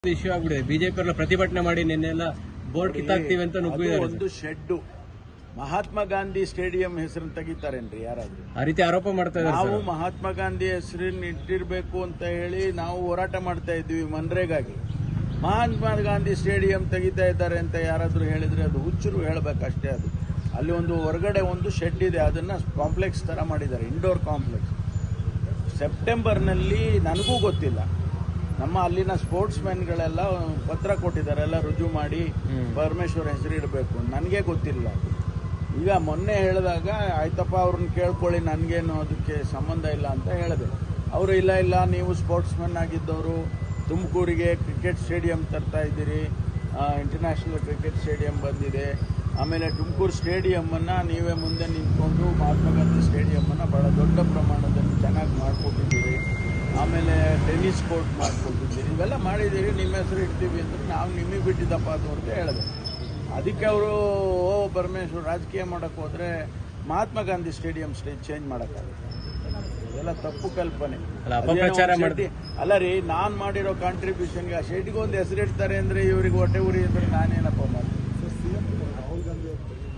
Issue ಆಗ್ಬಿಡಿದೆ. BJP ಅವರೆಲ್ಲ ಪ್ರತಿಭಟನೆ ಮಾಡಿ ನಿನ್ನೆಲ್ಲ ಬೋರ್ಡ್ ಕಿತ್ತಾಕ್ತಿವಿ ಅಂತ ನುಗ್ಗಿದ್ದಾರೆ. ಒಂದು ಶೆಡ್ ಮಹಾತ್ಮ ಗಾಂಧಿ ಸ್ಟೇಡಿಯಂ ಹೆಸರನ್ನು ತೆಗಿತಾರೇನ್ರಿ ಯಾರಾದ್ರೂ? ಆ ರೀತಿ ಆರೋಪ ಮಾಡ್ತಾ ಇದ್ದಾರೆ. ನಾವು ಮಹಾತ್ಮ ಗಾಂಧಿ ಹೆಸರನ್ನ ಇಟ್ಟಿರ್ಬೇಕು ಅಂತ ಹೇಳಿ ನಾವು ಹೋರಾಟ ಮಾಡ್ತಾ ಇದ್ವಿ ಮನ್ರೇಗಾಗಿ. ಮಹಾತ್ಮ ಗಾಂಧಿ ಸ್ಟೇಡಿಯಂ ತೆಗಿತಾ ಇದ್ದಾರೆ ಅಂತ ಯಾರಾದ್ರೂ ಹೇಳಿದ್ರೆ ಅದು ಹುಚ್ಚರು ಹೇಳಬೇಕಷ್ಟೇ. ಅದು ಅಲ್ಲಿ ಒಂದು ಹೊರಗಡೆ ಒಂದು ಶೆಡ್ ಇದೆ, ಅದನ್ನ ಕಾಂಪ್ಲೆಕ್ಸ್ ತರ ಮಾಡಿದ್ದಾರೆ, ಇಂಡೋರ್ ಕಾಂಪ್ಲೆಕ್ಸ್. ಸೆಪ್ಟೆಂಬರ್ನಲ್ಲಿ ನನಗೂ ಗೊತ್ತಿಲ್ಲ, ನಮ್ಮ ಅಲ್ಲಿನ ಸ್ಪೋರ್ಟ್ಸ್ ಮೆನ್ಗಳೆಲ್ಲ ಪತ್ರ ಕೊಟ್ಟಿದ್ದಾರೆ, ಎಲ್ಲ ರುಜು ಮಾಡಿ ಪರಮೇಶ್ವರ್ ಹೆಸರು ಇಡಬೇಕು. ನನಗೆ ಗೊತ್ತಿಲ್ಲ. ಈಗ ಮೊನ್ನೆ ಹೇಳಿದಾಗ ಆಯ್ತಪ್ಪ ಅವ್ರನ್ನ ಕೇಳ್ಕೊಳ್ಳಿ, ನನಗೇನು ಅದಕ್ಕೆ ಸಂಬಂಧ ಇಲ್ಲ ಅಂತ ಹೇಳಿದೆ. ಅವರು ಇಲ್ಲ ನೀವು ಸ್ಪೋರ್ಟ್ಸ್ ಮೆನ್ ಆಗಿದ್ದವರು, ತುಮಕೂರಿಗೆ ಕ್ರಿಕೆಟ್ ಸ್ಟೇಡಿಯಂ ತರ್ತಾ ಇದ್ದೀರಿ, ಇಂಟರ್ನ್ಯಾಷನಲ್ ಕ್ರಿಕೆಟ್ ಸ್ಟೇಡಿಯಂ ಬಂದಿದೆ, ಆಮೇಲೆ ತುಮಕೂರು ಸ್ಟೇಡಿಯಮ್ಮನ್ನು ನೀವೇ ಮುಂದೆ ನಿಂತ್ಕೊಂಡು ಮಹಾತ್ಮ ಗಾಂಧಿ ಸ್ಟೇಡಿಯಮ್ಮನ್ನು ಭಾಳ ದೊಡ್ಡ ಪ್ರಮಾಣದಲ್ಲಿ ಚೆನ್ನಾಗಿ ಮಾಡಿಕೊಟ್ಟಿದ್ದೀರಿ, ಆಮೇಲೆ ಟೆನ್ನಿಸ್ ಕೋರ್ಟ್ ಮಾಡಿಕೊಟ್ಟಿದ್ದೀರಿ, ಇವೆಲ್ಲ ಮಾಡಿದ್ದೀರಿ, ನಿಮ್ಮ ಹೆಸರು ಇಡ್ತೀವಿ ಅಂದರೆ ನಾವು ನಿಮಗೆ ಬಿಟ್ಟಿದ್ದಪ್ಪ ಅದು ಅಂತ ಹೇಳಿದೆ. ಅದಕ್ಕೆ ಅವರು ಪರಮೇಶ್ವರ್ ರಾಜಕೀಯ ಮಾಡೋಕ್ಕೆ ಹೋದರೆ ಮಹಾತ್ಮ ಗಾಂಧಿ ಸ್ಟೇಡಿಯಂ ಚೇಂಜ್ ಮಾಡೋಕ್ಕಾಗುತ್ತೆ. ಇದೆಲ್ಲ ತಪ್ಪು ಕಲ್ಪನೆ. ಅಲ್ಲ ರೀ, ನಾನು ಮಾಡಿರೋ ಕಾಂಟ್ರಿಬ್ಯೂಷನ್ಗೆ ಆ ಶೆಡ್ಗೆ ಒಂದು ಹೆಸರು ಇಡ್ತಾರೆ ಅಂದರೆ ಇವ್ರಿಗೆ ಹೊಟ್ಟೆ ಉರಿ ಅಂದರೆ ನಾನೇನಪ್ಪ ಮಾಡಿ